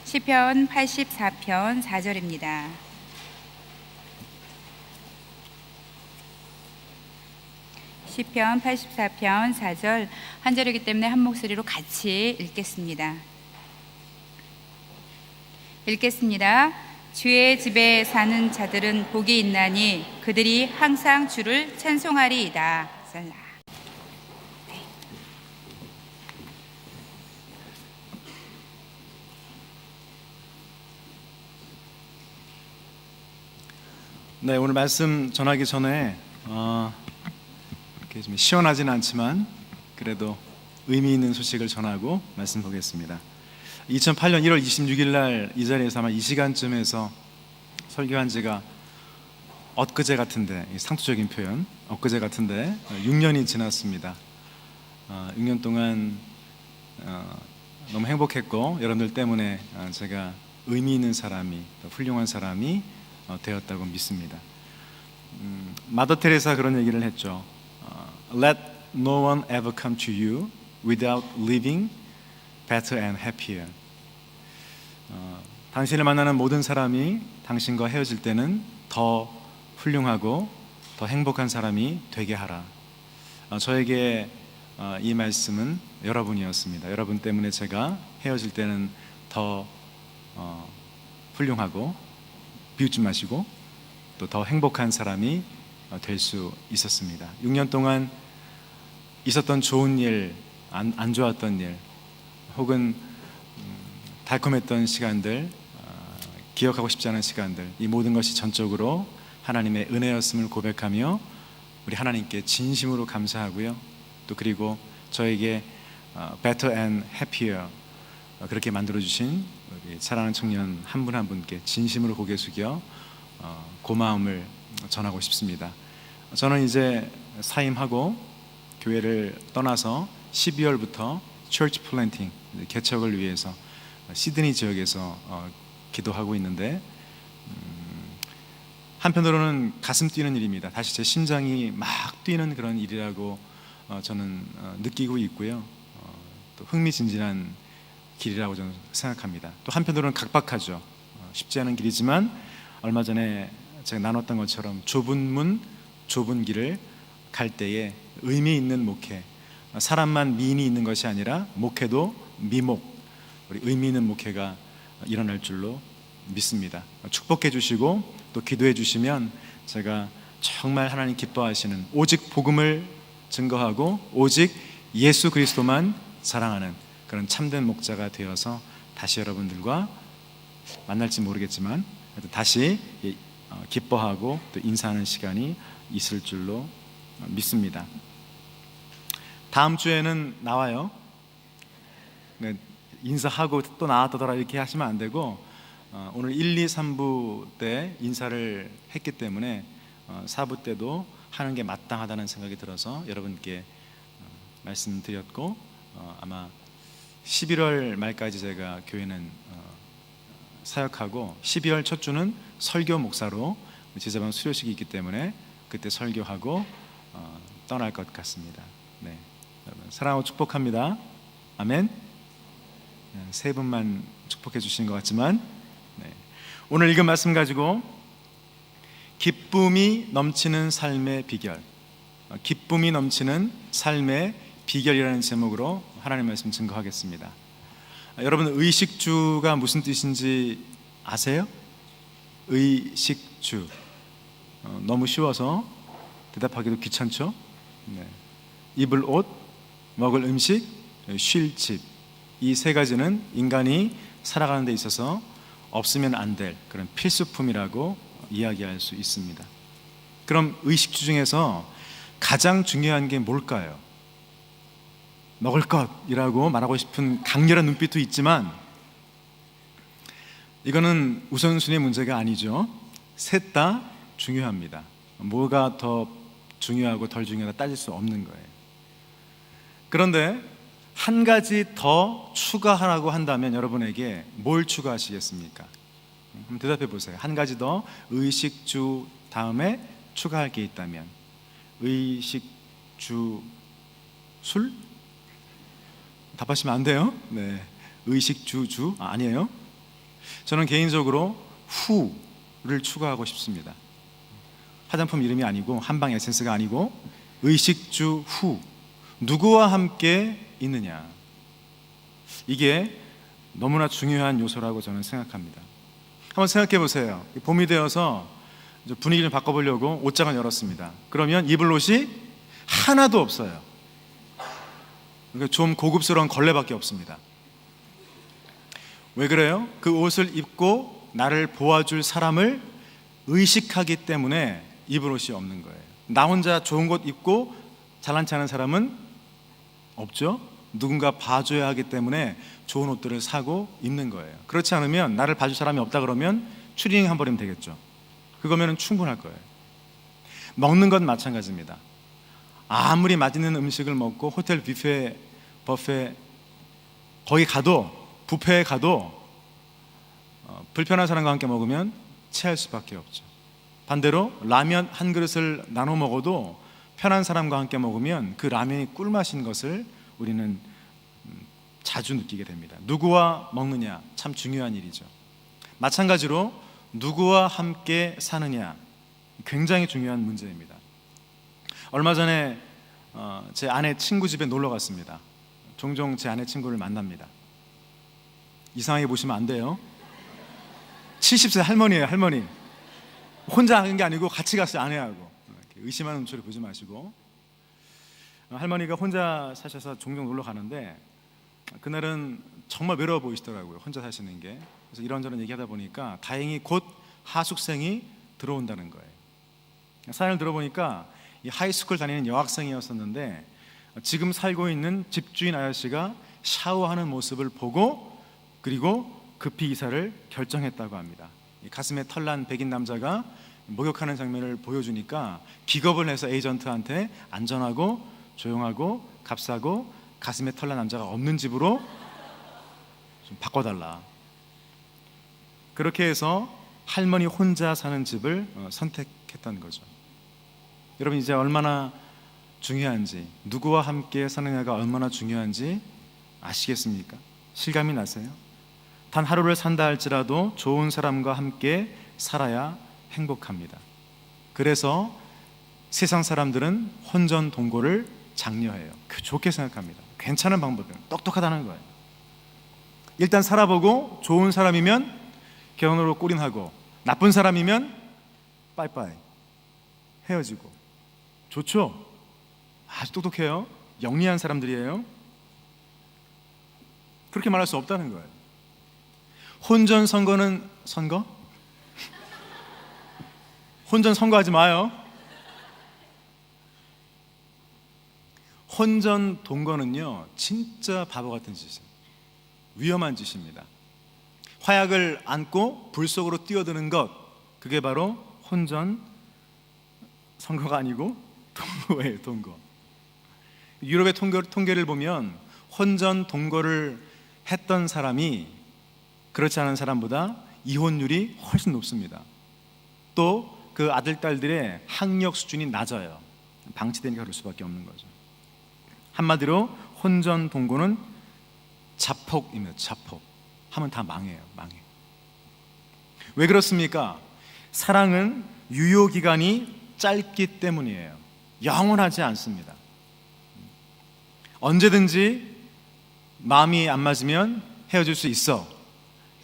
시편 84편 4절입니다. 시편 84편 4절 한 절이기 때문에 한 목소리로 같이 읽겠습니다. 주의 집에 사는 자들은 복이 있나니 그들이 항상 주를 찬송하리이다. 네, 오늘 말씀 전하기 전에 이렇게 좀 시원하진 않지만 그래도 의미 있는 소식을 전하고 말씀 보겠습니다. 2008년 1월 26일 날 이 자리에서 아마 이 시간쯤에서 설교한 지가 엊그제 같은데, 상투적인 표현, 엊그제 같은데 6년이 지났습니다. 6년 동안 너무 행복했고 여러분들 때문에 제가 의미 있는 사람이, 훌륭한 사람이 되었다고 믿습니다. 마더 테레사 그런 얘기를 했죠. Let no one ever come to you without living better and happier. 당신을 만나는 모든 사람이 당신과 헤어질 때는 더 훌륭하고 더 행복한 사람이 되게 하라. 저에게 이 말씀은 여러분이었습니다. 여러분 때문에 제가 헤어질 때는 더 훌륭하고 비웃지 마시고 또 더 행복한 사람이 될 수 있었습니다. 6년 동안 있었던 좋은 일, 안 좋았던 일, 혹은 달콤했던 시간들, 기억하고 싶지 않은 시간들, 이 모든 것이 전적으로 하나님의 은혜였음을 고백하며 우리 하나님께 진심으로 감사하고요. 또 그리고 저에게 better and happier 그렇게 만들어주신 우리 사랑하는 청년 한 분 한 분께 진심으로 고개 숙여 고마움을 전하고 싶습니다. 저는 이제 사임하고 교회를 떠나서 12월부터 Church Planting, 개척을 위해서 시드니 지역에서 기도하고 있는데 한편으로는 가슴 뛰는 일입니다. 다시 제 심장이 막 뛰는 그런 일이라고 저는 느끼고 있고요. 또 흥미진진한 길이라고 저는 생각합니다. 또 한편으로는 각박하죠. 쉽지 않은 길이지만 얼마 전에 제가 나눴던 것처럼 좁은 문, 좁은 길을 갈 때에 의미 있는 목회, 사람만 미인이 있는 것이 아니라 목회도 미목, 우리 의미 있는 목회가 일어날 줄로 믿습니다. 축복해 주시고 또 기도해 주시면 제가 정말 하나님 기뻐하시는, 오직 복음을 증거하고 오직 예수 그리스도만 사랑하는 그런 참된 목자가 되어서 다시 여러분들과 만날지 모르겠지만 다시 기뻐하고 또 인사하는 시간이 있을 줄로 믿습니다. 다음 주에는 나와요. 인사하고 또 나왔다더라 이렇게 하시면 안 되고 오늘 1, 2, 3부 때 인사를 했기 때문에 4부 때도 하는 게 마땅하다는 생각이 들어서 여러분께 말씀드렸고 아마 11월 말까지 제가 교회는 사역하고 12월 첫 주는 설교 목사로 제자방 수료식이 있기 때문에 그때 설교하고 떠날 것 같습니다. 네, 여러분 사랑하고 축복합니다. 아멘. 세 분만 축복해 주시는 것 같지만 오늘 읽은 말씀 가지고 기쁨이 넘치는 삶의 비결, 기쁨이 넘치는 삶의 비결이라는 제목으로 하나님의 말씀 증거하겠습니다. 여러분 의식주가 무슨 뜻인지 아세요? 의식주 너무 쉬워서 대답하기도 귀찮죠? 입을 옷, 먹을 음식, 쉴 집, 이 세 가지는 인간이 살아가는 데 있어서 없으면 안 될 그런 필수품이라고 이야기할 수 있습니다. 그럼 의식주 중에서 가장 중요한 게 뭘까요? 먹을 것이라고 말하고 싶은 강렬한 눈빛도 있지만 이거는 우선순위의 문제가 아니죠. 셋 다 중요합니다. 뭐가 더 중요하고 덜 중요하다 따질 수 없는 거예요. 그런데 한 가지 더 추가하라고 한다면 여러분에게 뭘 추가하시겠습니까? 한번 대답해 보세요. 한 가지 더 의식주 다음에 추가할 게 있다면 의식주 술? 답하시면 안 돼요. 네, 의식주 아니에요. 저는 개인적으로 후를 추구하고 싶습니다. 화장품 이름이 아니고 한방 에센스가 아니고 의식주 후, 누구와 함께 있느냐, 이게 너무나 중요한 요소라고 저는 생각합니다. 한번 생각해 보세요. 봄이 되어서 분위기를 바꿔보려고 옷장을 열었습니다. 그러면 입을 옷이 하나도 없어요. 그러니까 좀 고급스러운 걸레밖에 없습니다. 왜 그래요? 그 옷을 입고 나를 보아줄 사람을 의식하기 때문에 입을 옷이 없는 거예요. 나 혼자 좋은 것 입고 잘난 체 하는 사람은 없죠. 누군가 봐줘야 하기 때문에 좋은 옷들을 사고 입는 거예요. 그렇지 않으면, 나를 봐줄 사람이 없다 그러면 추리닝 한 벌이면 되겠죠. 그거면 충분할 거예요. 먹는 건 마찬가지입니다. 아무리 맛있는 음식을 먹고 호텔 뷔페, 버페 거기 가도, 뷔페에 가도 불편한 사람과 함께 먹으면 체할 수밖에 없죠. 반대로 라면 한 그릇을 나눠 먹어도 편한 사람과 함께 먹으면 그 라면이 꿀맛인 것을 우리는 자주 느끼게 됩니다. 누구와 먹느냐, 참 중요한 일이죠. 마찬가지로 누구와 함께 사느냐, 굉장히 중요한 문제입니다. 얼마 전에 제 아내 친구 집에 놀러 갔습니다. 종종 제 아내 친구를 만납니다. 이상하게 보시면 안 돼요. 70세 할머니예요, 할머니. 혼자 하는 게 아니고 같이 갔어요, 아내하고. 의심하는 눈초리 보지 마시고. 할머니가 혼자 사셔서 종종 놀러 가는데 그날은 정말 외로워 보이시더라고요, 혼자 사시는 게. 그래서 이런저런 얘기하다 보니까 다행히 곧 하숙생이 들어온다는 거예요. 사연을 들어보니까 이 하이스쿨 다니는 여학생이었었는데 지금 살고 있는 집주인 아저씨가 샤워하는 모습을 보고 그리고 급히 이사를 결정했다고 합니다. 가슴에 털난 백인 남자가 목욕하는 장면을 보여주니까 기겁을 해서 에이전트한테 안전하고 조용하고 값싸고 가슴에 털난 남자가 없는 집으로 좀 바꿔달라. 그렇게 해서 할머니 혼자 사는 집을 선택했던 거죠. 여러분, 이제 얼마나 중요한지, 누구와 함께 사느냐가 얼마나 중요한지 아시겠습니까? 실감이 나세요? 단 하루를 산다 할지라도 좋은 사람과 함께 살아야 행복합니다. 그래서 세상 사람들은 혼전동거를 장려해요. 좋게 생각합니다. 괜찮은 방법이에요. 똑똑하다는 거예요. 일단 살아보고 좋은 사람이면 결혼으로 꼬린하고 나쁜 사람이면 빠이빠이 헤어지고. 좋죠? 아주 똑똑해요. 영리한 사람들이에요. 그렇게 말할 수 없다는 거예요. 혼전 선거는 선거? 혼전 선거하지 마요. 혼전 동거는요, 진짜 바보 같은 짓이에요. 위험한 짓입니다. 화약을 안고 불 속으로 뛰어드는 것, 그게 바로 혼전 선거가 아니고 동거예요, 동거. 유럽의 통계를 보면 혼전 동거를 했던 사람이 그렇지 않은 사람보다 이혼율이 훨씬 높습니다. 또 그 아들, 딸들의 학력 수준이 낮아요. 방치되니까 그럴 수밖에 없는 거죠. 한마디로 혼전 동거는 자폭입니다. 자폭. 하면 다 망해요. 망해. 왜 그렇습니까? 사랑은 유효기간이 짧기 때문이에요. 영원하지 않습니다. 언제든지 마음이 안 맞으면 헤어질 수 있어.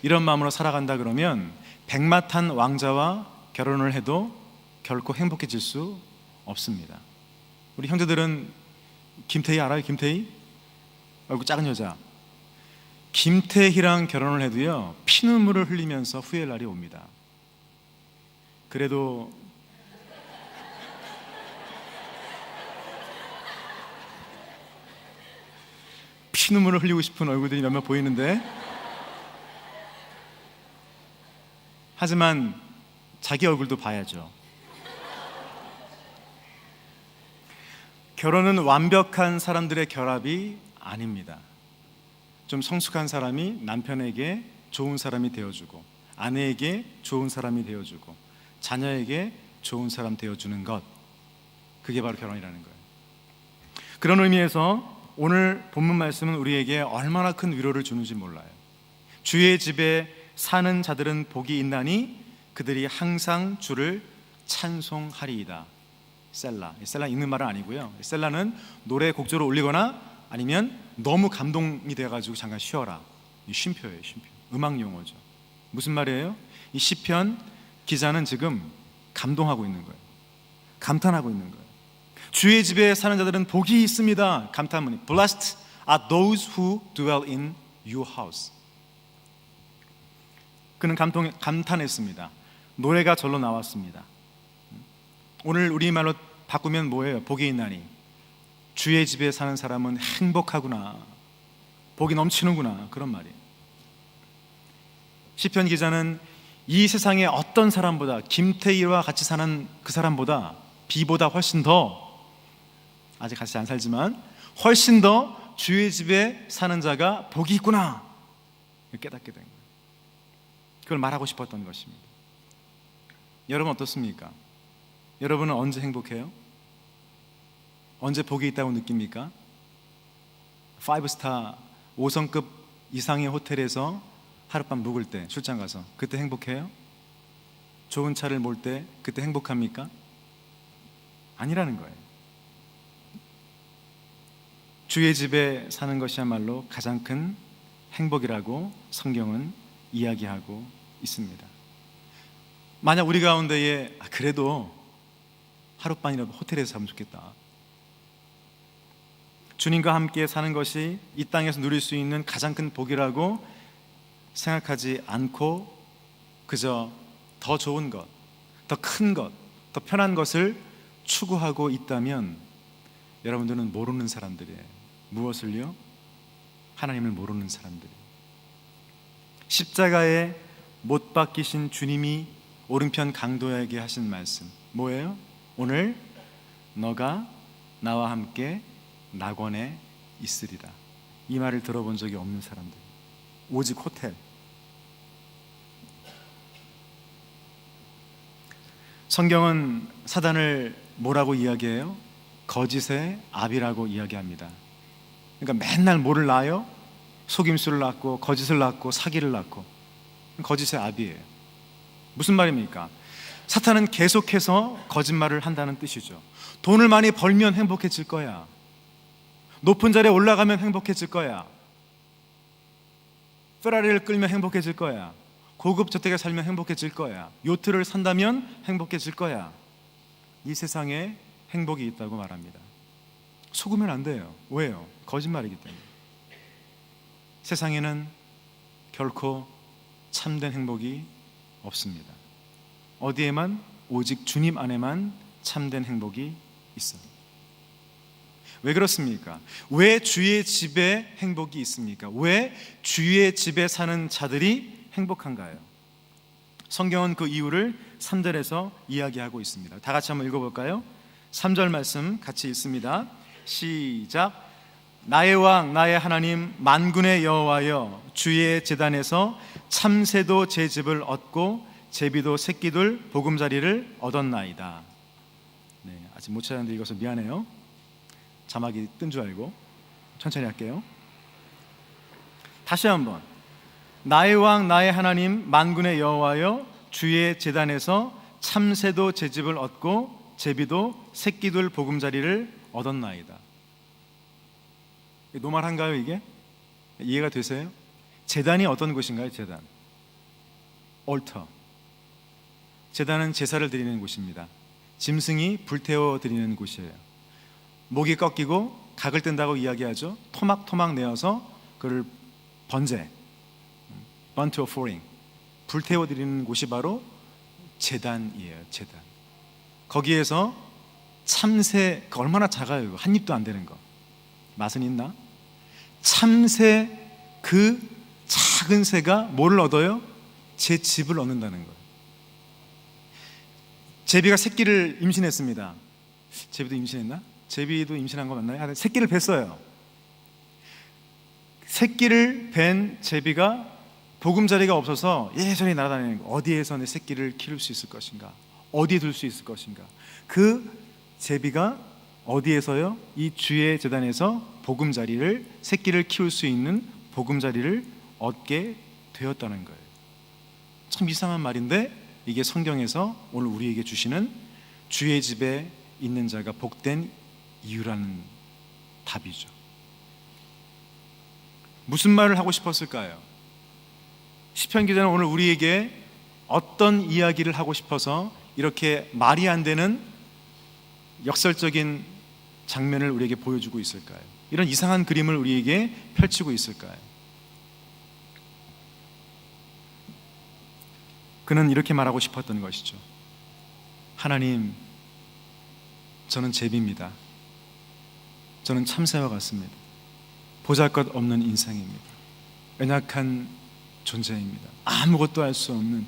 이런 마음으로 살아간다 그러면 백마탄 왕자와 결혼을 해도 결코 행복해질 수 없습니다. 우리 형제들은 김태희 알아요? 김태희? 얼굴 작은 여자. 김태희랑 결혼을 해도요, 피눈물을 흘리면서 후회할 날이 옵니다. 그래도 피눈물을 흘리고 싶은 얼굴들이 몇몇 보이는데, 하지만 자기 얼굴도 봐야죠. 결혼은 완벽한 사람들의 결합이 아닙니다. 좀 성숙한 사람이 남편에게 좋은 사람이 되어주고, 아내에게 좋은 사람이 되어주고, 자녀에게 좋은 사람 되어주는 것, 그게 바로 결혼이라는 거예요. 그런 의미에서 오늘 본문 말씀은 우리에게 얼마나 큰 위로를 주는지 몰라요. 주의 집에 사는 자들은 복이 있나니 그들이 항상 주를 찬송하리이다. 셀라. 셀라 읽는 말은 아니고요. 셀라는 노래 곡조를 올리거나 아니면 너무 감동이 돼가지고 잠깐 쉬어라. 이 쉼표예요, 쉼표. 음악 용어죠. 무슨 말이에요? 이 시편 기자는 지금 감동하고 있는 거예요. 감탄하고 있는 거예요. 주의 집에 사는 자들은 복이 있습니다. 감탄문이 Blessed are those who dwell in your house. 그는 감탄했습니다. 노래가 절로 나왔습니다. 오늘 우리말로 바꾸면 뭐예요? 복이 있나니 주의 집에 사는 사람은 행복하구나, 복이 넘치는구나, 그런 말이에요. 시편 기자는 이 세상의 어떤 사람보다, 김태희와 같이 사는 그 사람보다, 비보다 훨씬 더, 아직 같이 안 살지만 훨씬 더 주의 집에 사는 자가 복이 있구나 깨닫게 된 거예요. 그걸 말하고 싶었던 것입니다. 여러분 어떻습니까? 여러분은 언제 행복해요? 언제 복이 있다고 느낍니까? 5스타 5성급 이상의 호텔에서 하룻밤 묵을 때, 출장 가서 그때 행복해요? 좋은 차를 몰 때 그때 행복합니까? 아니라는 거예요. 주의 집에 사는 것이야말로 가장 큰 행복이라고 성경은 이야기하고 있습니다. 만약 우리 가운데에 그래도 하룻밤이라도 호텔에서 자면 좋겠다, 주님과 함께 사는 것이 이 땅에서 누릴 수 있는 가장 큰 복이라고 생각하지 않고 그저 더 좋은 것, 더 큰 것, 더 편한 것을 추구하고 있다면 여러분들은 모르는 사람들이에요. 무엇을요? 하나님을 모르는 사람들이에요. 십자가에 못 박히신 주님이 오른편 강도에게 하신 말씀 뭐예요? 오늘 너가 나와 함께 낙원에 있으리라. 이 말을 들어본 적이 없는 사람들, 오직 호텔. 성경은 사단을 뭐라고 이야기해요? 거짓의 아비라고 이야기합니다. 그러니까 맨날 뭐를 낳아요? 속임수를 낳고 거짓을 낳고 사기를 낳고, 거짓의 아비예요. 무슨 말입니까? 사탄은 계속해서 거짓말을 한다는 뜻이죠. 돈을 많이 벌면 행복해질 거야, 높은 자리에 올라가면 행복해질 거야, 페라리를 끌면 행복해질 거야, 고급 저택에 살면 행복해질 거야, 요트를 산다면 행복해질 거야. 이 세상에 행복이 있다고 말합니다. 속으면 안 돼요. 왜요? 거짓말이기 때문에. 세상에는 결코 참된 행복이 없습니다. 어디에만? 오직 주님 안에만 참된 행복이 있어요. 왜 그렇습니까? 왜 주의 집에 행복이 있습니까? 왜 주의 집에 사는 자들이 행복한가요? 성경은 그 이유를 3절에서 이야기하고 있습니다. 다 같이 한번 읽어볼까요? 3절 말씀 같이 읽습니다. 시작. 나의 왕 나의 하나님 만군의 여호와여, 주의 제단에서 참새도 제 집을 얻고 제비도 새끼들 보금자리를 얻었나이다. 네, 아직 못 찾았는데 읽어서 미안해요. 자막이 뜬 줄 알고. 천천히 할게요. 다시 한번. 나의 왕 나의 하나님 만군의 여호와여, 주의 제단에서 참새도 제 집을 얻고 제비도 새끼들 보금자리를 얻었나이다. 노말한가요 이게? 이해가 되세요? 제단이 어떤 곳인가요? 제단, 올터. 제단은 제사를 드리는 곳입니다. 짐승이 불태워 드리는 곳이에요. 목이 꺾이고 각을 뜬다고 이야기하죠. 토막토막 내어서 그를 번제, burnt offering, 불태워 드리는 곳이 바로 제단이에요. 제단. 거기에서 참새, 얼마나 작아요 이거. 한 입도 안 되는 거. 맛은 있나? 참새, 그 작은 새가 뭐를 얻어요? 제 집을 얻는다는 거예요. 제비가 새끼를 임신했습니다. 제비도 임신했나? 제비도 임신한 거 맞나요? 새끼를 뱄어요. 새끼를 뵌 제비가 보금자리가 없어서 예전히 날아다니는 거. 어디에서 내 새끼를 키울 수 있을 것인가? 어디에 둘 수 있을 것인가? 그 제비가 어디에서요? 이 주의 제단에서 보금자리를, 새끼를 키울 수 있는 보금자리를 얻게 되었다는 거예요. 참 이상한 말인데 이게 성경에서 오늘 우리에게 주시는 주의 집에 있는 자가 복된 이유라는 답이죠. 무슨 말을 하고 싶었을까요? 시편 기자는 오늘 우리에게 어떤 이야기를 하고 싶어서 이렇게 말이 안 되는 역설적인 장면을 우리에게 보여주고 있을까요? 이런 이상한 그림을 우리에게 펼치고 있을까요? 그는 이렇게 말하고 싶었던 것이죠. 하나님, 저는 제비입니다. 저는 참새와 같습니다. 보잘것없는 인생입니다. 연약한 존재입니다. 아무것도 할 수 없는,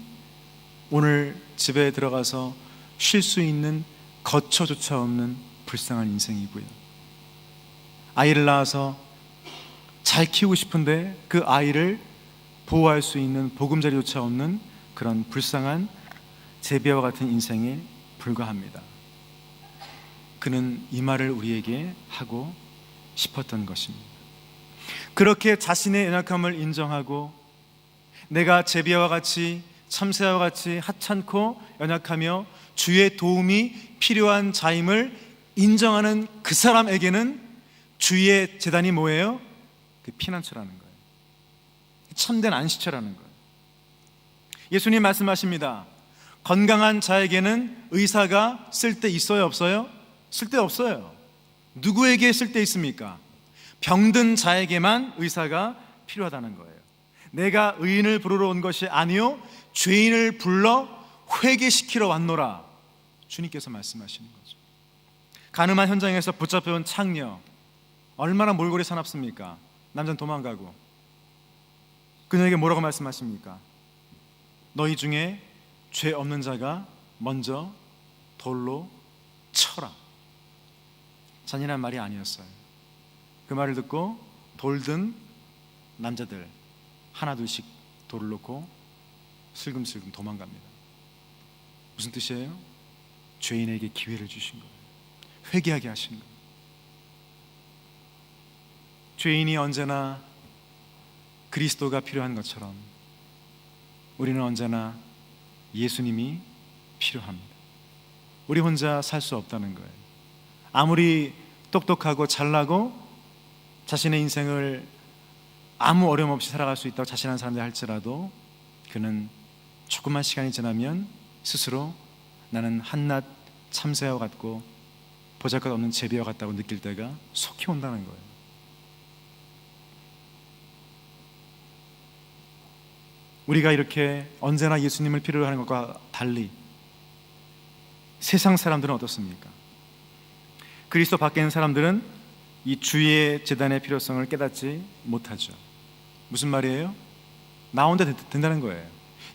오늘 집에 들어가서 쉴 수 있는 거처조차 없는 불쌍한 인생이고요. 아이를 낳아서 잘 키우고 싶은데 그 아이를 보호할 수 있는 보금자리조차 없는 그런 불쌍한 제비와 같은 인생에 불과합니다. 그는 이 말을 우리에게 하고 싶었던 것입니다. 그렇게 자신의 연약함을 인정하고 내가 제비와 같이 참새와 같이 하찮고 연약하며 주의 도움이 필요한 자임을 인정하는 그 사람에게는 주의 제단이 뭐예요? 그 피난처라는 거예요. 참된 안식처라는 거예요. 예수님 말씀하십니다. 건강한 자에게는 의사가 쓸데 있어요, 없어요? 쓸데 없어요. 누구에게 쓸데 있습니까? 병든 자에게만 의사가 필요하다는 거예요. 내가 의인을 부르러 온 것이 아니요 죄인을 불러 회개시키러 왔노라, 주님께서 말씀하시는 거죠. 가늠한 현장에서 붙잡혀온 창녀, 얼마나 몰골이 사납습니까? 남자는 도망가고 그녀에게 뭐라고 말씀하십니까? 너희 중에 죄 없는 자가 먼저 돌로 쳐라. 잔인한 말이 아니었어요. 그 말을 듣고 돌든 남자들 하나둘씩 돌을 놓고 슬금슬금 도망갑니다. 무슨 뜻이에요? 죄인에게 기회를 주신 거예요. 회개하게 하신 거예요. 죄인이 언제나 그리스도가 필요한 것처럼 우리는 언제나 예수님이 필요합니다. 우리 혼자 살 수 없다는 거예요. 아무리 똑똑하고 잘나고 자신의 인생을 아무 어려움 없이 살아갈 수 있다고 자신한 사람들 할지라도 그는 조금만 시간이 지나면 스스로 나는 한낱 참새와 같고 보잘것없는 제비와 같다고 느낄 때가 속히 온다는 거예요. 우리가 이렇게 언제나 예수님을 필요로 하는 것과 달리 세상 사람들은 어떻습니까? 그리스도 밖에 있는 사람들은 이 주의 제단의 필요성을 깨닫지 못하죠. 무슨 말이에요? 나 혼자 된다는 거예요.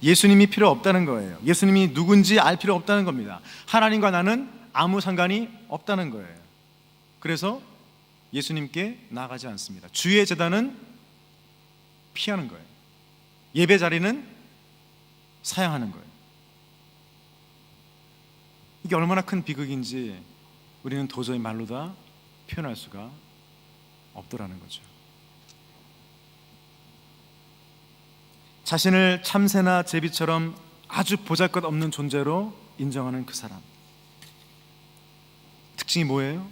예수님이 필요 없다는 거예요. 예수님이 누군지 알 필요 없다는 겁니다. 하나님과 나는 아무 상관이 없다는 거예요. 그래서 예수님께 나아가지 않습니다. 주의 제단은 피하는 거예요. 예배 자리는 사양하는 거예요. 이게 얼마나 큰 비극인지 우리는 도저히 말로 다 표현할 수가 없더라는 거죠. 자신을 참새나 제비처럼 아주 보잘것없는 존재로 인정하는 그 사람, 특징이 뭐예요?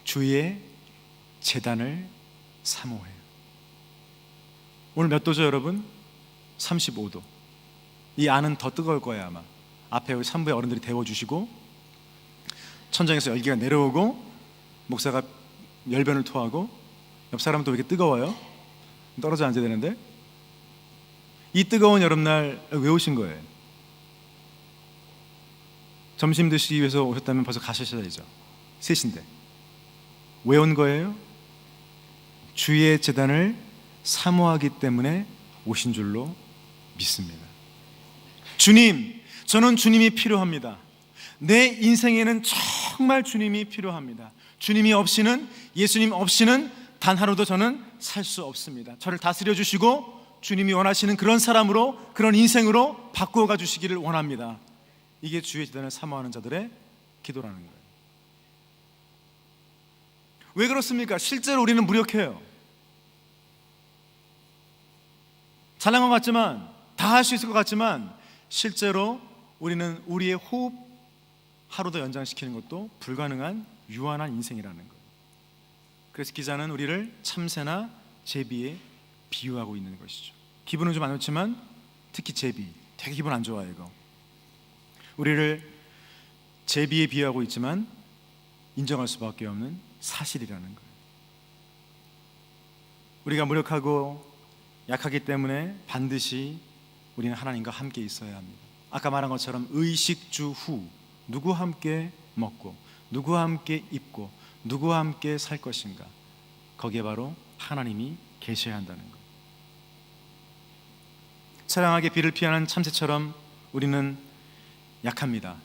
주의 제단을 사모해요. 오늘 몇 도죠 여러분? 35도. 이 안은 더 뜨거울 거예요 아마. 앞에 여기 산부의 어른들이 데워주시고 천장에서 열기가 내려오고 목사가 열변을 토하고 옆 사람은 또 왜 이렇게 뜨거워요? 떨어져 앉아야 되는데 이 뜨거운 여름날 왜 오신 거예요? 점심 드시기 위해서 오셨다면 벌써 가셔야죠. 3시인데 왜 온 거예요? 주의 제단을 사모하기 때문에 오신 줄로 믿습니다. 주님, 저는 주님이 필요합니다. 내 인생에는 정말 주님이 필요합니다. 주님이 없이는, 예수님 없이는 단 하루도 저는 살 수 없습니다. 저를 다스려 주시고 주님이 원하시는 그런 사람으로, 그런 인생으로 바꾸어 가 주시기를 원합니다. 이게 주의 제단을 사모하는 자들의 기도라는 거예요. 왜 그렇습니까? 실제로 우리는 무력해요. 잘난 것 같지만 다 할 수 있을 것 같지만 실제로 우리는 우리의 호흡 하루 더 연장시키는 것도 불가능한 유한한 인생이라는 거예요. 그래서 기자는 우리를 참새나 제비에 비유하고 있는 것이죠. 기분은 좀 안 좋지만 특히 제비, 되게 기분 안 좋아요. 이거 우리를 제비에 비유하고 있지만 인정할 수밖에 없는 사실이라는 거예요. 우리가 무력하고 약하기 때문에 반드시 우리는 하나님과 함께 있어야 합니다. 아까 말한 것처럼 의식주 후 누구와 함께 먹고 누구와 함께 입고 누구와 함께 살 것인가, 거기에 바로 하나님이 계셔야 한다는 것. 처량하게 비를 피하는 참새처럼 우리는 약합니다.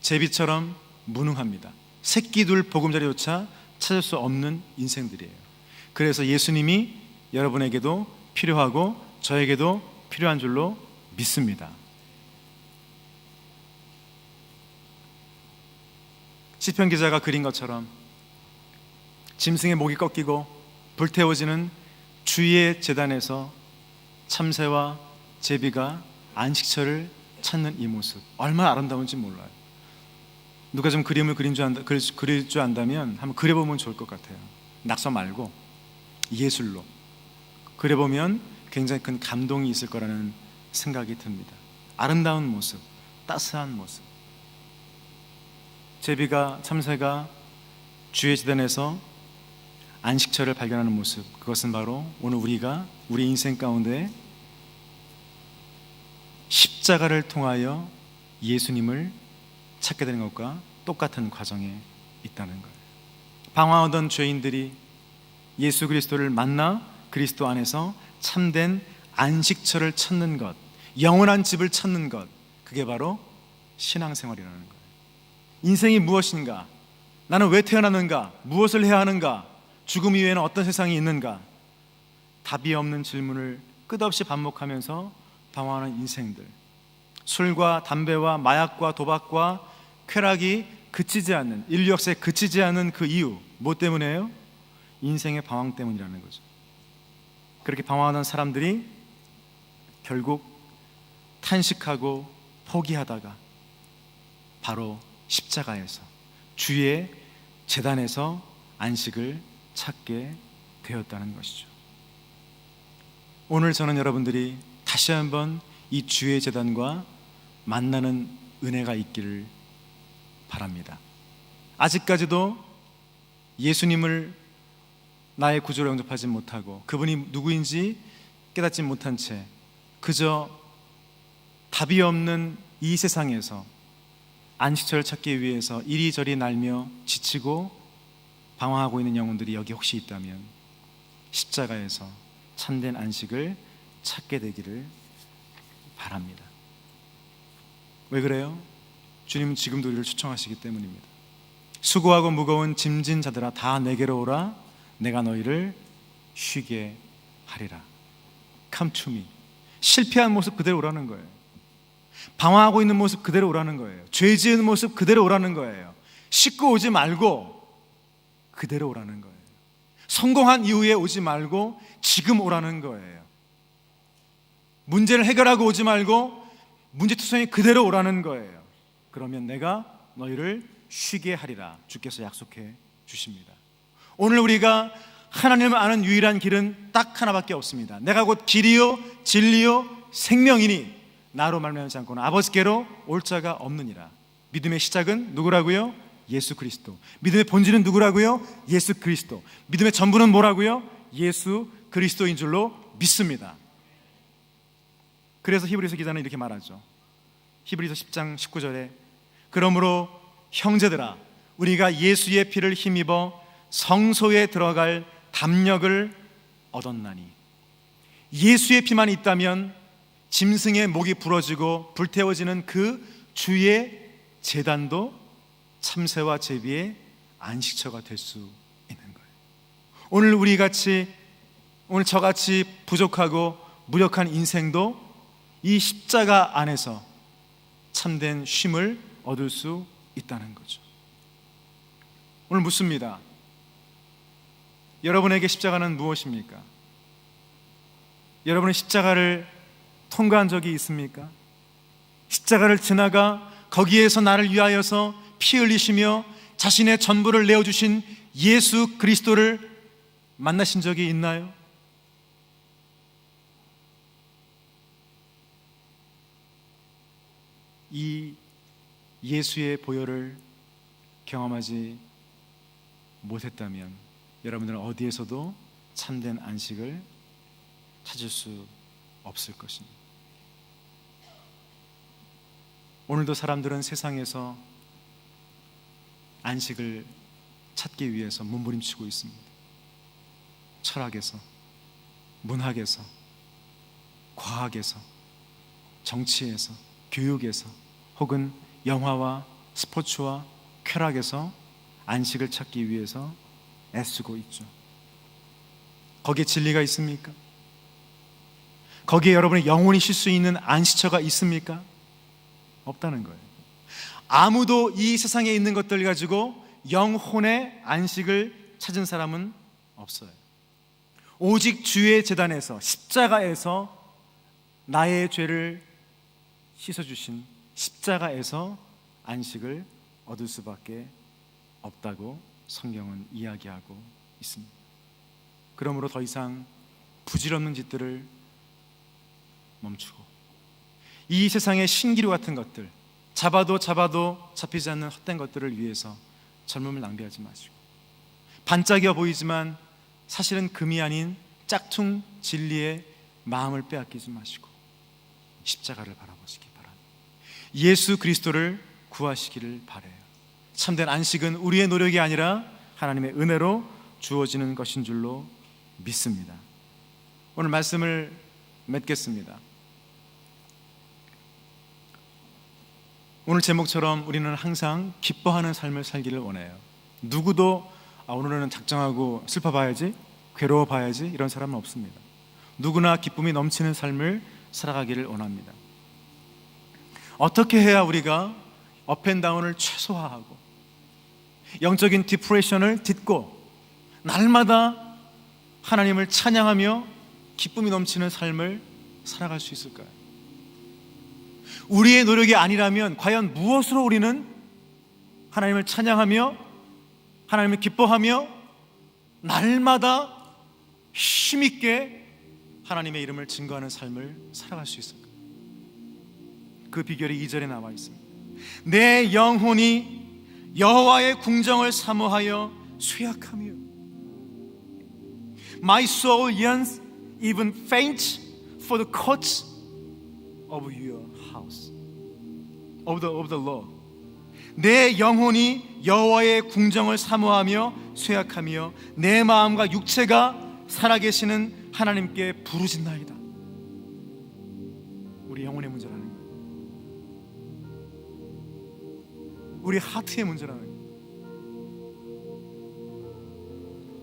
제비처럼 무능합니다. 새끼 둘 보금자리조차 찾을 수 없는 인생들이에요. 그래서 예수님이 여러분에게도 필요하고 저에게도 필요한 줄로 믿습니다. 시편 기자가 그린 것처럼 짐승의 목이 꺾이고 불태워지는 주의 제단에서 참새와 제비가 안식처를 찾는 이 모습, 얼마나 아름다운지 몰라요. 누가 좀 그림을 그릴 줄 안다면 한번 그려보면 좋을 것 같아요. 낙서 말고 예술로 그려보면 굉장히 큰 감동이 있을 거라는 생각이 듭니다. 아름다운 모습, 따스한 모습. 제비가, 참새가 주의 제단에서 안식처를 발견하는 모습, 그것은 바로 오늘 우리가 우리 인생 가운데 십자가를 통하여 예수님을 찾게 되는 것과 똑같은 과정에 있다는 거예요. 방황하던 죄인들이 예수 그리스도를 만나 그리스도 안에서 참된 안식처를 찾는 것, 영원한 집을 찾는 것, 그게 바로 신앙생활이라는 거예요. 인생이 무엇인가? 나는 왜 태어났는가? 무엇을 해야 하는가? 죽음 이후에는 어떤 세상이 있는가? 답이 없는 질문을 끝없이 반복하면서 방황하는 인생들, 술과 담배와 마약과 도박과 쾌락이 그치지 않는, 인류 역사에 그치지 않는 그 이유, 뭐 때문이에요? 인생의 방황 때문이라는 거죠. 그렇게 방황하는 사람들이 결국 탄식하고 포기하다가 바로 십자가에서, 주의 제단에서 안식을 찾게 되었다는 것이죠. 오늘 저는 여러분들이 다시 한번 이 주의 제단과 만나는 은혜가 있기를 바랍니다. 아직까지도 예수님을 나의 구주로 영접하지 못하고 그분이 누구인지 깨닫지 못한 채 그저 답이 없는 이 세상에서 안식처를 찾기 위해서 이리저리 날며 지치고 방황하고 있는 영혼들이 여기 혹시 있다면 십자가에서 참된 안식을 찾게 되기를 바랍니다. 왜 그래요? 주님은 지금도 우리를 초청하시기 때문입니다. 수고하고 무거운 짐진 자들아 다 내게로 오라, 내가 너희를 쉬게 하리라. Come to me. 실패한 모습 그대로 오라는 거예요. 방황하고 있는 모습 그대로 오라는 거예요. 죄 지은 모습 그대로 오라는 거예요. 씻고 오지 말고 그대로 오라는 거예요. 성공한 이후에 오지 말고 지금 오라는 거예요. 문제를 해결하고 오지 말고 문제투성이 그대로 오라는 거예요. 그러면 내가 너희를 쉬게 하리라. 주께서 약속해 주십니다. 오늘 우리가 하나님을 아는 유일한 길은 딱 하나밖에 없습니다. 내가 곧 길이요 진리요 생명이니 나로 말미암지 않고는 아버지께로 올 자가 없느니라. 믿음의 시작은 누구라고요? 예수 그리스도. 믿음의 본질은 누구라고요? 예수 그리스도. 믿음의 전부는 뭐라고요? 예수 그리스도인 줄로 믿습니다. 그래서 히브리서 기자는 이렇게 말하죠. 히브리서 10장 19절에 그러므로 형제들아 우리가 예수의 피를 힘입어 성소에 들어갈 담력을 얻었나니. 예수의 피만 있다면 짐승의 목이 부러지고 불태워지는 그 주의 제단도 참새와 제비의 안식처가 될 수 있는 거예요. 오늘 저같이 부족하고 무력한 인생도 이 십자가 안에서 참된 쉼을 얻을 수 있다는 거죠. 오늘 묻습니다. 여러분에게 십자가는 무엇입니까? 여러분은 십자가를 통과한 적이 있습니까? 십자가를 지나가 거기에서 나를 위하여서 피 흘리시며 자신의 전부를 내어주신 예수 그리스도를 만나신 적이 있나요? 이 예수의 보혈을 경험하지 못했다면 여러분들은 어디에서도 참된 안식을 찾을 수 없을 것입니다. 오늘도 사람들은 세상에서 안식을 찾기 위해서 몸부림치고 있습니다. 철학에서, 문학에서, 과학에서, 정치에서, 교육에서, 혹은 영화와 스포츠와 쾌락에서 안식을 찾기 위해서 애쓰고 있죠. 거기에 진리가 있습니까? 거기에 여러분의 영혼이 쉴 수 있는 안식처가 있습니까? 없다는 거예요. 아무도 이 세상에 있는 것들 가지고 영혼의 안식을 찾은 사람은 없어요. 오직 주의 제단에서, 십자가에서 나의 죄를 씻어주신 십자가에서 안식을 얻을 수밖에 없다고 성경은 이야기하고 있습니다. 그러므로 더 이상 부질없는 짓들을 멈추고 이 세상의 신기루 같은 것들, 잡아도 잡히지 않는 헛된 것들을 위해서 젊음을 낭비하지 마시고, 반짝여 보이지만 사실은 금이 아닌 짝퉁 진리의 마음을 빼앗기지 마시고 십자가를 바라보시기 바랍니다. 예수 그리스도를 구하시기를 바라요. 참된 안식은 우리의 노력이 아니라 하나님의 은혜로 주어지는 것인 줄로 믿습니다. 오늘 말씀을 맺겠습니다. 오늘 제목처럼 우리는 항상 기뻐하는 삶을 살기를 원해요. 누구도 오늘은 작정하고 슬퍼봐야지, 괴로워봐야지 이런 사람은 없습니다. 누구나 기쁨이 넘치는 삶을 살아가기를 원합니다. 어떻게 해야 우리가 업앤다운을 최소화하고 영적인 디프레션을 딛고 날마다 하나님을 찬양하며 기쁨이 넘치는 삶을 살아갈 수 있을까요? 우리의 노력이 아니라면 과연 무엇으로 우리는 하나님을 찬양하며 하나님을 기뻐하며 날마다 힘있게 하나님의 이름을 증거하는 삶을 살아갈 수 있을까요? 그 비결이 2절에 나와 있습니다. 내 영혼이 여호와의 궁정을 사모하여 쇠약하며 My soul yearns even faint for the courts of your house of the Lord. 내 영혼이 여호와의 궁정을 사모하며 쇠약하며 내 마음과 육체가 살아계시는 하나님께 부르짖나이다. 우리 영혼의 문제라는 거예요. 우리 하트의 문제라는 거예요.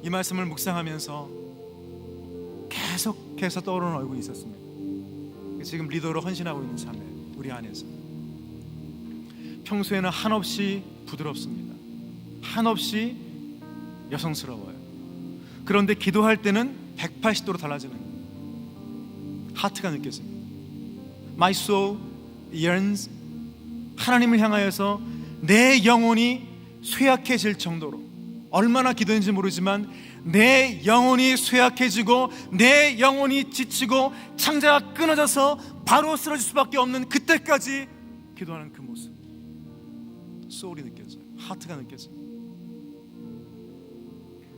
이 말씀을 묵상하면서 계속해서 떠오르는 얼굴이 있었습니다. 지금 리더로 헌신하고 있는 자매, 우리 안에서 평소에는 한없이 부드럽습니다. 한없이 여성스러워요. 그런데 기도할 때는 180도로 달라지는 거예요. 하트가 느껴집니다. My soul yearns, 하나님을 향하여서 내 영혼이 쇠약해질 정도로, 얼마나 기도했는지 모르지만 내 영혼이 쇠약해지고 내 영혼이 지치고 창자가 끊어져서 바로 쓰러질 수밖에 없는 그때까지 기도하는 그 모습, 소울이 느껴져요. 하트가 느껴져요.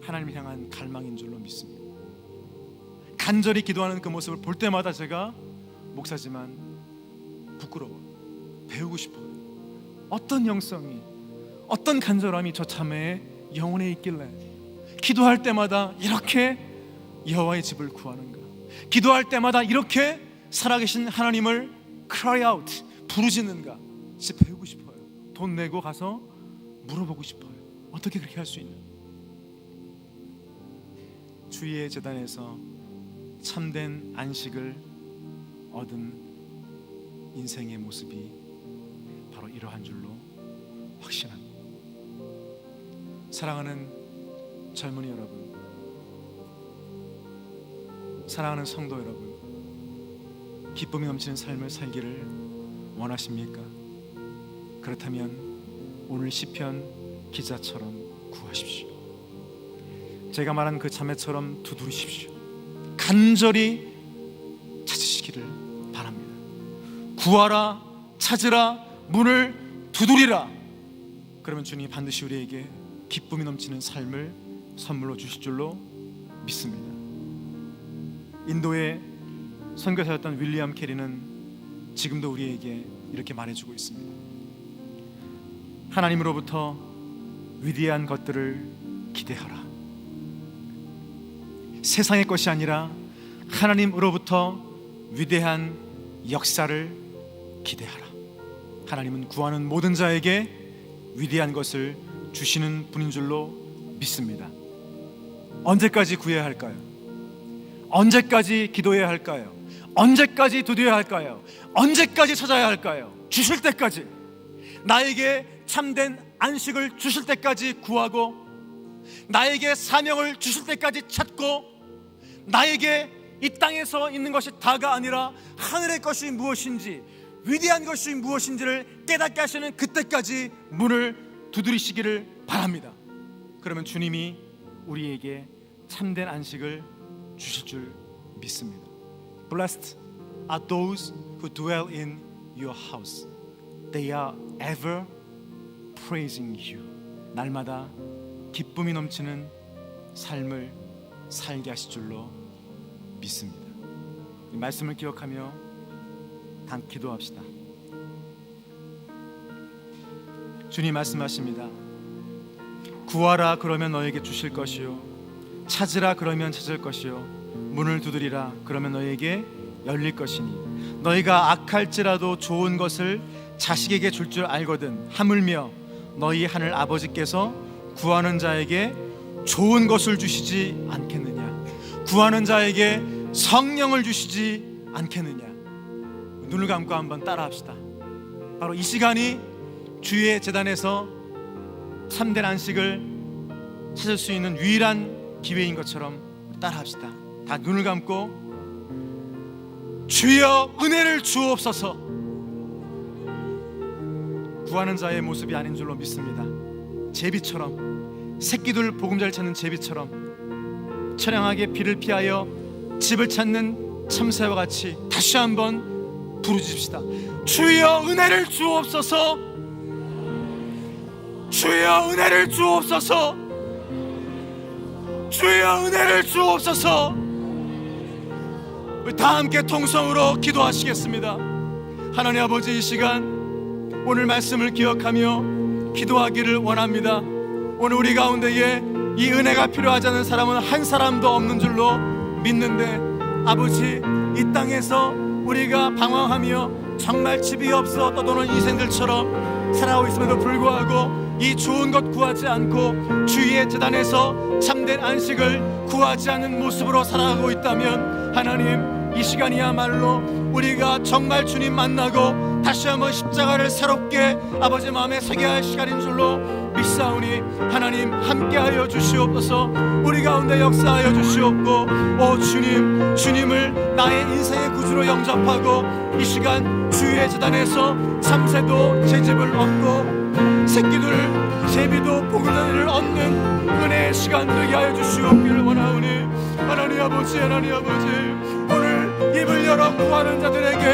하나님을 향한 갈망인 줄로 믿습니다. 간절히 기도하는 그 모습을 볼 때마다 제가 목사지만 부끄러워요. 배우고 싶어요. 어떤 영성이, 어떤 간절함이 저 자매의 영혼에 있길래 기도할 때마다 이렇게 여호와의 집을 구하는가, 기도할 때마다 이렇게 살아계신 하나님을 cry out, 부르짖는가. 진짜 배우고 싶어요. 돈 내고 가서 물어보고 싶어요. 어떻게 그렇게 할 수 있는? 주의 제단에서 참된 안식을 얻은 인생의 모습이 바로 이러한 줄로 확신합니다. 사랑하는 젊은이 여러분, 사랑하는 성도 여러분, 기쁨이 넘치는 삶을 살기를 원하십니까? 그렇다면 오늘 시편 기자처럼 구하십시오. 제가 말한 그 자매처럼 두드리십시오. 간절히 찾으시기를 바랍니다. 구하라, 찾으라, 문을 두드리라. 그러면 주님이 반드시 우리에게 기쁨이 넘치는 삶을 선물로 주실 줄로 믿습니다. 인도의 선교사였던 윌리엄 캐리는 지금도 우리에게 이렇게 말해주고 있습니다. 하나님으로부터 위대한 것들을 기대하라. 세상의 것이 아니라 하나님으로부터 위대한 역사를 기대하라. 하나님은 구하는 모든 자에게 위대한 것을 주시는 분인 줄로 믿습니다. 언제까지 구해야 할까요? 언제까지 기도해야 할까요? 언제까지 두드려야 할까요? 언제까지 찾아야 할까요? 주실 때까지, 나에게 참된 안식을 주실 때까지 구하고, 나에게 사명을 주실 때까지 찾고, 나에게 이 땅에서 있는 것이 다가 아니라 하늘의 것이 무엇인지, 위대한 것이 무엇인지를 깨닫게 하시는 그때까지 문을 두드리시기를 바랍니다. 그러면 주님이 우리에게 참된 안식을 주실 줄 믿습니다. Blessed are those who dwell in your house. They are ever praising you. 날마다 기쁨이 넘치는 삶을 살게 하실 줄로 믿습니다. 이 말씀을 기억하며 기도합시다. 주님 말씀하십니다. 구하라 그러면 너에게 주실 것이요, 찾으라 그러면 찾을 것이요, 문을 두드리라 그러면 너에게 열릴 것이니 너희가 악할지라도 좋은 것을 자식에게 줄 줄 알거든 하물며 너희 하늘 아버지께서 구하는 자에게 좋은 것을 주시지 않겠느냐? 구하는 자에게 성령을 주시지 않겠느냐? 눈을 감고 한번 따라합시다. 바로 이 시간이 주의 제단에서 참된 안식을 찾을 수 있는 유일한 기회인 것처럼 따라합시다. 다 눈을 감고 주여 은혜를 주옵소서. 구하는 자의 모습이 아닌 줄로 믿습니다. 제비처럼, 새끼들 보금자리를 찾는 제비처럼 처량하게 비를 피하여 집을 찾는 참새와 같이 다시 한번 부르짖읍시다. 주여 은혜를 주옵소서. 주여 은혜를 주옵소서. 주여 은혜를 주옵소서. 우리 다 함께 통성으로 기도하시겠습니다. 하나님 아버지, 이 시간 오늘 말씀을 기억하며 기도하기를 원합니다. 오늘 우리 가운데에 이 은혜가 필요하지 않은 사람은 한 사람도 없는 줄로 믿는데, 아버지, 이 땅에서 우리가 방황하며 정말 집이 없어 떠도는 인생들처럼 살아오고 있음에도 불구하고 이 좋은 것 구하지 않고 주의 제단에서 참된 안식을 구하지 않는 모습으로 살아가고 있다면, 하나님, 이 시간이야말로 우리가 정말 주님 만나고 다시 한번 십자가를 새롭게 아버지 마음에 새게 할 시간인 줄로 믿사오니 하나님 함께하여 주시옵소서. 우리 가운데 역사하여 주시옵고, 오 주님, 주님을 나의 인생의 구주로 영접하고 이 시간 주의 제단에서 참새도 제 집을 얻고 새끼들 제비도 보금자리를 얻는 은혜의 시간 되게 하여 주시옵기를 원하오니, 하나님 아버지, 하나님 아버지, 오늘 입을 열어 구하는 자들에게,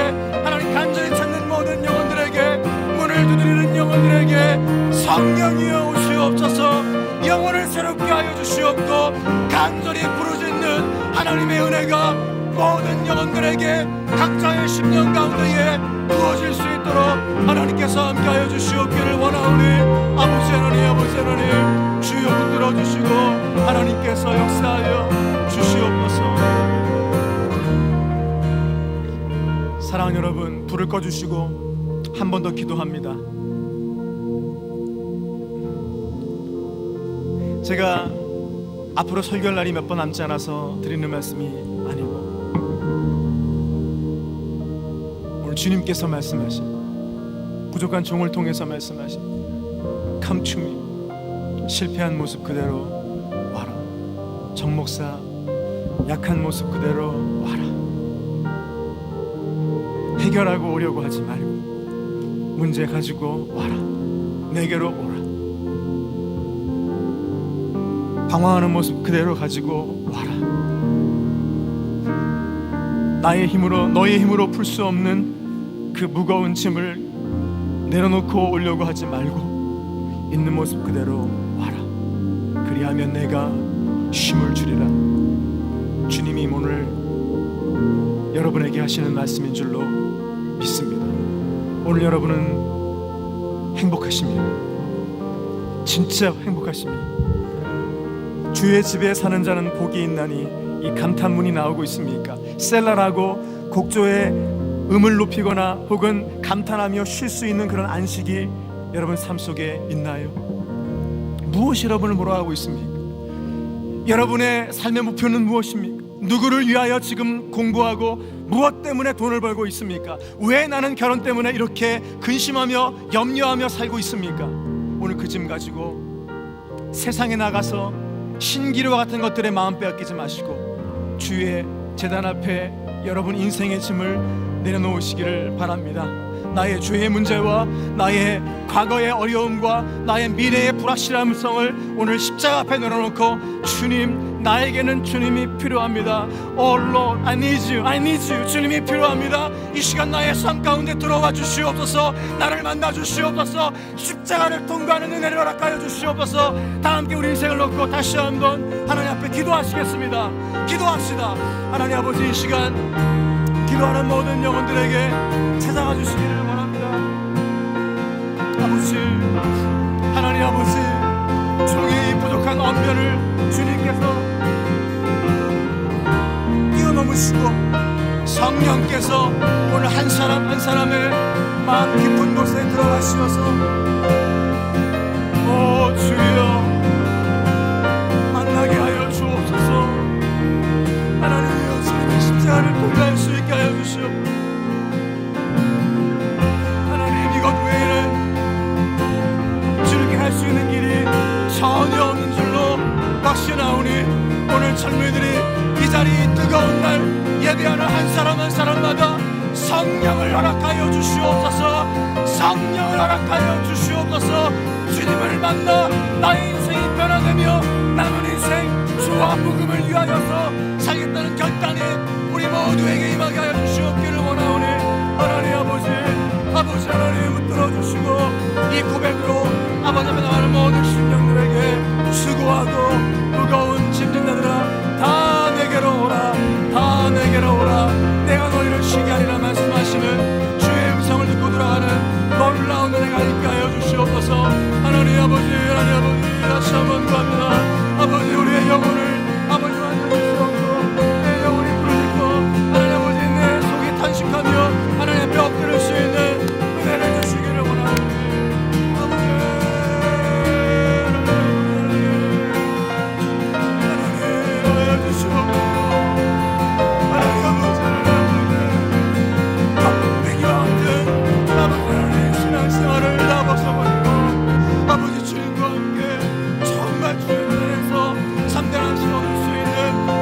하나님 간절히 찾는 모든 영혼들에게, 문을 두드리는 영혼들에게 성령이여 오시옵소서. 영혼을 새롭게 하여 주시옵고, 간절히 부르짖는 하나님의 은혜가 모든 영혼들에게 각자의 심령 가운데에 부어질 수 있도록 하나님께서 함께하여 주시옵기를 원하오니, 아버지 하나님, 아버지 하나님, 주여 붙들어 주시고 하나님께서 역사하여 주시옵소서. 사랑하는 여러분, 불을 꺼주시고 한 번 더 기도합니다. 제가 앞으로 설교할 날이 몇 번 남지 않아서 드리는 말씀이 아니고, 오늘 주님께서 말씀하신, 부족한 종을 통해서 말씀하신 Come to me, 실패한 모습 그대로 와라. 정 목사, 약한 모습 그대로 와라. 해결하고 오려고 하지 말고 문제 가지고 와라. 내게로 오라. 방황하는 모습 그대로 가지고 와라. 나의 힘으로 너의 힘으로 풀 수 없는 그 무거운 짐을 내려놓고 오려고 하지 말고 있는 모습 그대로 와라. 그리하면 내가 쉼을 주리라. 주님이 오늘 여러분에게 하시는 말씀인 줄로 믿습니다. 오늘 여러분은 행복하십니다. 진짜 행복하십니다. 주의 집에 사는 자는 복이 있나니 이 감탄문이 나오고 있습니까? 셀라라고 곡조에 음을 높이거나 혹은 감탄하며 쉴 수 있는 그런 안식이 여러분 삶 속에 있나요? 무엇이 여러분을 몰아가고 있습니까? 여러분의 삶의 목표는 무엇입니까? 누구를 위하여 지금 공부하고 무엇 때문에 돈을 벌고 있습니까? 왜 나는 결혼 때문에 이렇게 근심하며 염려하며 살고 있습니까? 오늘 그 짐 가지고 세상에 나가서 신기루와 같은 것들에 마음 빼앗기지 마시고 주의 제단 앞에 여러분 인생의 짐을 내려놓으시기를 바랍니다. 나의 죄의 문제와 나의 과거의 어려움과 나의 미래의 불확실함성을 오늘 십자가 앞에 내려놓고 주님, 나에게는 주님이 필요합니다. Oh Lord, I need you, I need you. 주님이 필요합니다. 이 시간 나의 삶 가운데 들어와 주시옵소서. 나를 만나 주시옵소서. 십자가를 통과하는 은혜를 허락하여 주시옵소서. 다 함께 우리 인생을 놓고 다시 한번 하나님 앞에 기도하시겠습니다. 기도합시다. 하나님 아버지, 이 시간 기도하는 모든 영혼들에게 찾아가 주시기를 원합니다. 아버지, 하나님 아버지, 종의 이 부족한 언변을 주님께서 뛰어넘으시고 성령께서 오늘 한 사람 한 사람의 마음 깊은 곳에 들어가시어서 오 주여 만나게 하여 주옵소서. 하나님이여, 주님의 십자가를 통과할 수 있게 하여 주시옵소서. 하나님, 이것 외에는 주님께 할 수 있는 길이 전혀 없는 줄로 확신하오니 오늘 젊은이들이 이 자리 뜨거운 날 예배하는 한 사람 한 사람마다 성령을 허락하여 주시옵소서. 성령을 허락하여 주시옵소서. 주님을 만나 나의 인생이 변화되며 남은 인생 주와 복음을 위하여서 살겠다는 결단이 우리 모두에게 임하게 하여 주시옵기를 원하오니 하나님 아버지, 아버지 하나님 붙들어 주시고 이 고백으로 아버지 앞에 나가는 모든 심령들에게 수고하고 무거운 짐진다들아 다 내게로 오라, 다 내게로 오라. 내가 너희를 쉬게 하리라 말씀하시는 주의 음성을 듣고 들어가는 놀라운 은혜가 있게 하여 주시옵소서. 하나님 아버지, 하나님 아버지, 다시 한번 구합니다. 아버지, 우리의 영혼을 아버지 완전히 주옵소서. 내 영혼이 부르짖고 하나님 아버지, 내 속이 탄식하며 하나님 앞에 엎드릴 수 있는 은혜를 주시기를 원하오니 아버지, 하나님 하여 주시옵소서. 하나님 아버지, 껍데기와 같은 아버지 하나님 신앙생활을 다 벗어버리고 아버지 주님과 함께 정말 주의 은혜에서 참된 안식을 얻을 수 있는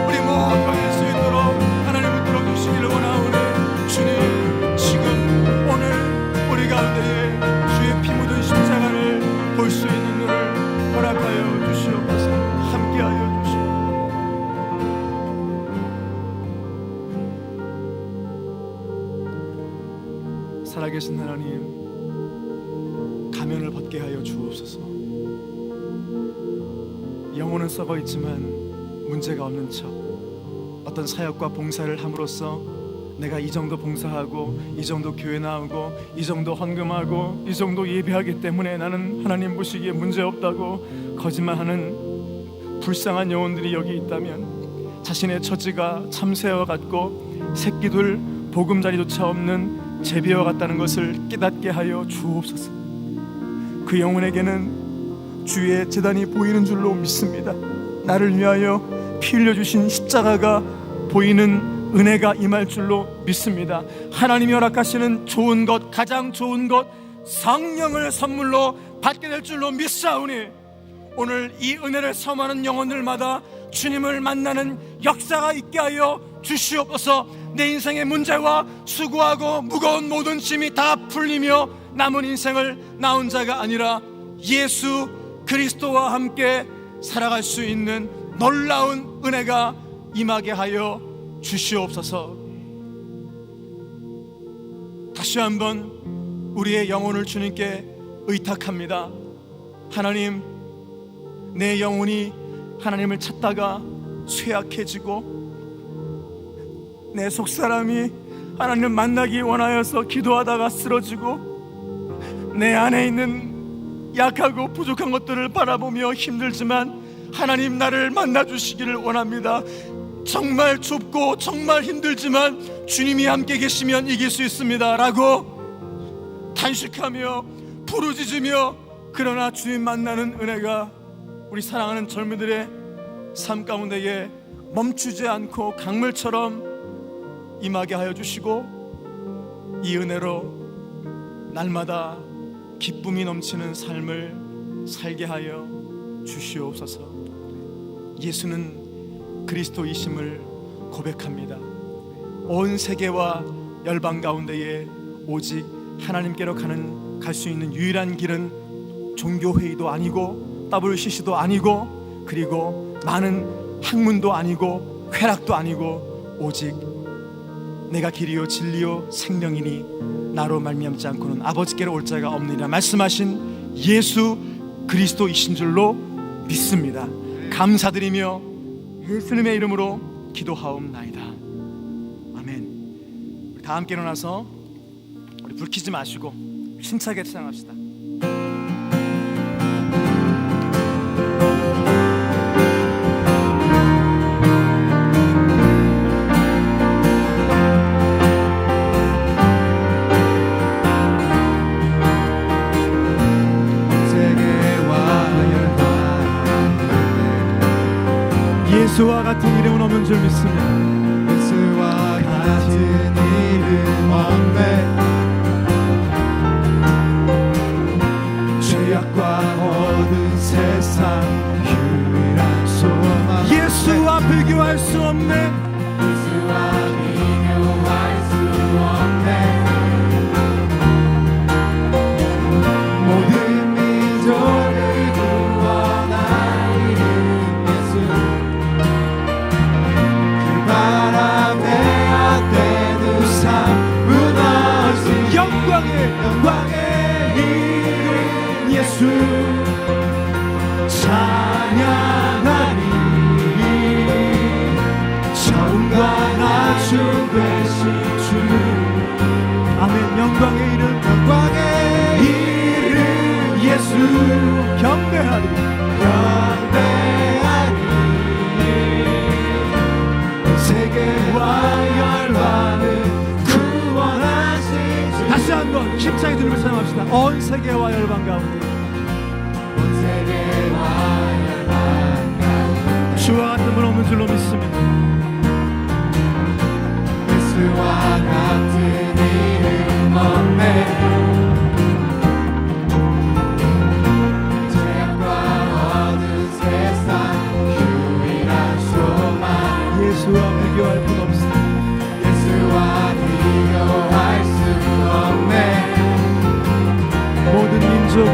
우리 모두가 될 수 있도록 하나님 붙들어 주시기를 원하오니 주님, 지금 오늘 우리 가운데에 주의 피 묻은 십자가를 볼 수 있는 눈을 허락하여 주시옵소서. 함께하여 주시옵소서. 살아계신 하나님, 가면을 벗게 하여 주옵소서. 영혼은 썩어 있지만 문제가 없는 척 어떤 사역과 봉사를 함으로써 내가 이 정도 봉사하고 이 정도 교회 나오고 이 정도 헌금하고 이 정도 예배하기 때문에 나는 하나님 보시기에 문제없다고 거짓말하는 불쌍한 영혼들이 여기 있다면 자신의 처지가 참새와 같고 새끼들 보금자리조차 없는 제비와 같다는 것을 깨닫게 하여 주옵소서. 그 영혼에게는 주의 제단이 보이는 줄로 믿습니다. 나를 위하여 피 흘려주신 십자가가 보이는 은혜가 임할 줄로 믿습니다. 하나님이 허락하시는 좋은 것, 가장 좋은 것, 성령을 선물로 받게 될 줄로 믿사오니 오늘 이 은혜를 섬하는 영혼들마다 주님을 만나는 역사가 있게 하여 주시옵소서. 내 인생의 문제와 수고하고 무거운 모든 짐이 다 풀리며 남은 인생을 나 혼자가 아니라 예수 그리스도와 함께 살아갈 수 있는 놀라운 은혜가 임하게 하여 주시옵소서. 다시 한번 우리의 영혼을 주님께 의탁합니다. 하나님, 내 영혼이 하나님을 찾다가 쇠약해지고 내 속사람이 하나님을 만나기 원하여서 기도하다가 쓰러지고 내 안에 있는 약하고 부족한 것들을 바라보며 힘들지만 하나님, 나를 만나주시기를 원합니다. 정말 좁고 정말 힘들지만 주님이 함께 계시면 이길 수 있습니다 라고 단식하며 부르짖으며, 그러나 주님 만나는 은혜가 우리 사랑하는 젊은이들의 삶 가운데에 멈추지 않고 강물처럼 임하게 하여 주시고, 이 은혜로 날마다 기쁨이 넘치는 삶을 살게 하여 주시옵소서. 예수는 그리스도이심을 고백합니다. 온 세계와 열방 가운데에 오직 하나님께로 갈 수 있는 유일한 길은 종교회의도 아니고 WCC도 아니고 그리고 많은 학문도 아니고 쾌락도 아니고 오직 내가 길이요 진리요 생명이니 나로 말미암지 않고는 아버지께로 올 자가 없느니라 말씀하신 예수 그리스도이신 줄로 믿습니다. 감사드리며 예수님의 이름으로 기도하옵나이다. 아멘. 우리 다 함께 일어나서 우리 불 켜지 마시고 힘차게 찬양합시다. 예수와 같은 이름은 없는 줄 믿습니다. 예수와 같은 이름 없네. 죄악과 어두운 세상 유일한 소망. 예수와 비교할 수 없네. 예수와 비교할 수 없네. 모든 민족을 구원할 이름 예수. 그 바람에 헛된 우상 무너진 영광의 이름 예수 찬양하리. 처음과 나중 되신 주. 아멘. 영광의 이름, 영광의 이름 예수 경배하리. 경배하리. 세계와 열방을 구원하신 주. 다시 한번 힘차게 주님을 찬양합시다. 온 세계와 열방 가운데 온 세계와 열방 가운데 주와 같은 분 없는 줄로 믿습니다. 예수와 같은 이름 없네. 죄악과 어두운 세상 유일한 소망. 예수와 비교할 분 없습니다. 예수와 비교할 수 없네. 모든 민족을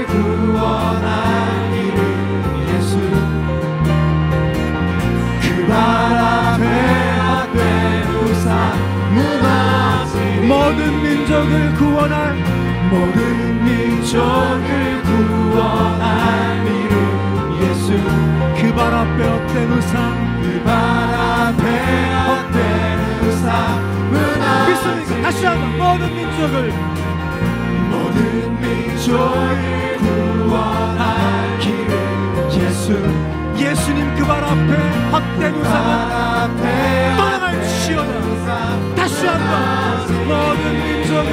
구원할 이름 예수. 그 바람에 헛된 우상 무너진 모든 민족을 구원할 모든 민족을 구원할 이름 예수. 그 발 앞에 헛된 우상. 그 바람에 헛된 우상 무너진 믿습니까? 다시 한번 모든 민족을 구원할 이름 예수. 예수님 그 발 앞에 헛된 우상은 떠나갈지어다. 다시 한번 모든 민족을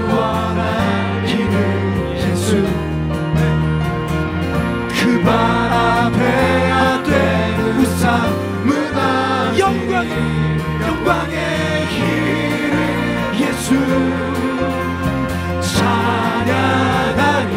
구원할 이름 예수. 그 바람에 헛된 우상 무너진 영광의 이름 예수. 찬양하리.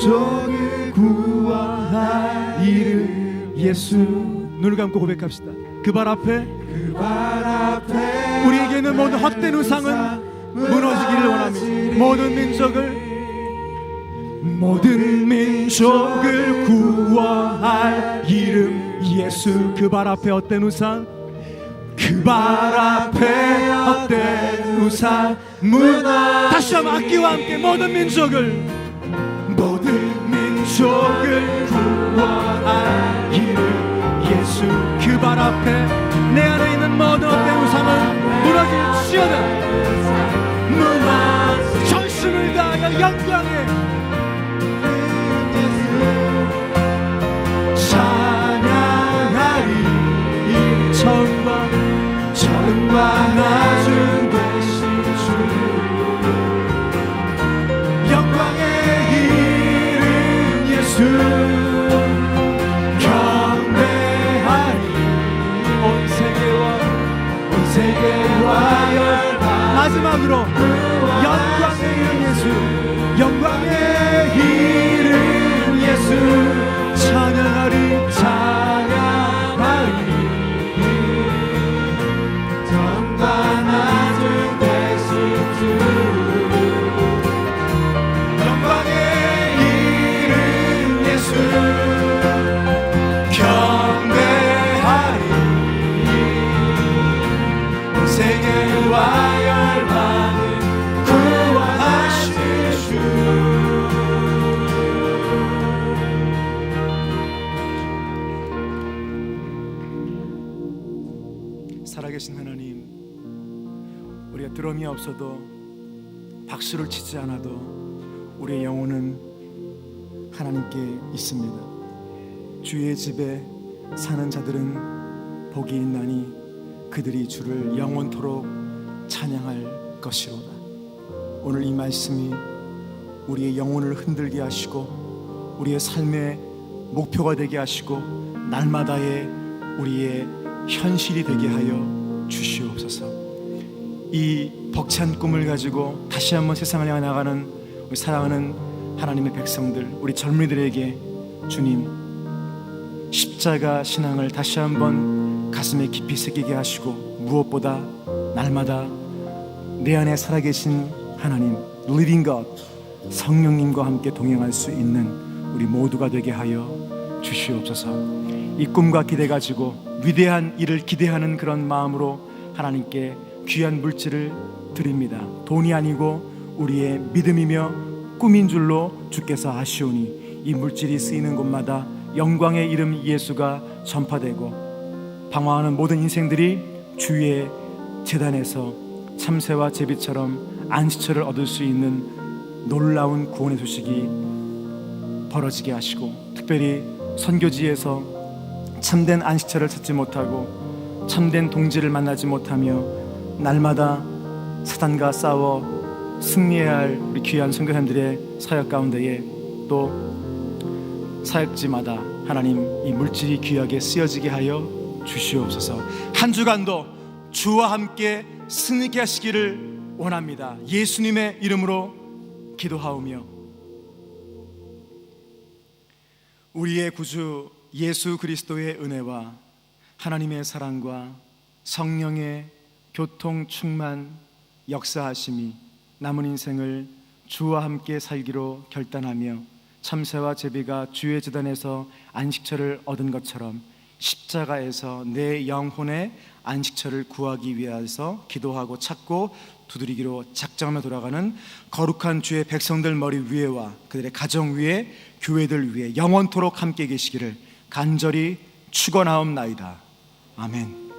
민족을 구원할 이름 예수. 눈을 감고 고백합시다. 그 발 앞에 그 발 앞에 우리에게 있는 모든 헛된 우상은 무너지기를 원합니다. 모든 민족을 구원할 이름 예수. 그 발 앞에 헛된 우상, 그 발 앞에 헛된 우상 무너. 다시 한번 악기와 함께 모든 민족을 구원할 이름 예수. 그 발 앞에 내 안에 있는 모든 헛된 우상은 무너질지어다. 전심을 다하여 영광의 찬양하리. 전과 나중 되신 주 영광의 이름 예수. 경배하리. 온 세계와 열방. 마지막으로 영광의 이름 예수, 영광의 이름 예수. 찬양하리. 전과 나중 되신 주 영광의 이름 예수. 경배하리. 온 세계와 열방을 구원하실 주. 살아계신 하나님, 우리가 드럼이 없어도 박수를 치지 않아도 우리의 영혼은 하나님께 있습니다. 주의 집에 사는 자들은 복이 있나니 그들이 주를 영원토록 찬양할 것이로다. 오늘 이 말씀이 우리의 영혼을 흔들게 하시고 우리의 삶의 목표가 되게 하시고 날마다의 우리의 현실이 되게 하여 주시옵소서. 이 벅찬 꿈을 가지고 다시 한번 세상을 향해 나가는 우리 사랑하는 하나님의 백성들, 우리 젊은이들에게 주님 십자가 신앙을 다시 한번 가슴에 깊이 새기게 하시고, 무엇보다 날마다 내 안에 살아계신 하나님, Living God, 성령님과 함께 동행할 수 있는 우리 모두가 되게 하여 주시옵소서. 이 꿈과 기대 가지고 위대한 일을 기대하는 그런 마음으로 하나님께 귀한 물질을 드립니다. 돈이 아니고 우리의 믿음이며 꿈인 줄로 주께서 아시오니 이 물질이 쓰이는 곳마다 영광의 이름 예수가 전파되고 방황하는 모든 인생들이 주의 제단에서 참새와 제비처럼 안식처를 얻을 수 있는 놀라운 구원의 소식이 벌어지게 하시고, 특별히 선교지에서 참된 안식처를 찾지 못하고 참된 동지를 만나지 못하며 날마다 사단과 싸워 승리해야 할 우리 귀한 선교사님들의 사역 가운데에 또 사역지마다 하나님 이 물질이 귀하게 쓰여지게 하여 주시옵소서. 한 주간도 주와 함께 승리케 하시기를 원합니다. 예수님의 이름으로 기도하오며, 우리의 구주 예수 그리스도의 은혜와 하나님의 사랑과 성령의 교통 충만 역사하심이 남은 인생을 주와 함께 살기로 결단하며 참새와 제비가 주의 제단에서 안식처를 얻은 것처럼 십자가에서 내 영혼의 안식처를 구하기 위해서 기도하고 찾고 두드리기로 작정하며 돌아가는 거룩한 주의 백성들 머리 위에와 그들의 가정 위에, 교회들 위에 영원토록 함께 계시기를 간절히 축원하옵나이다. 아멘.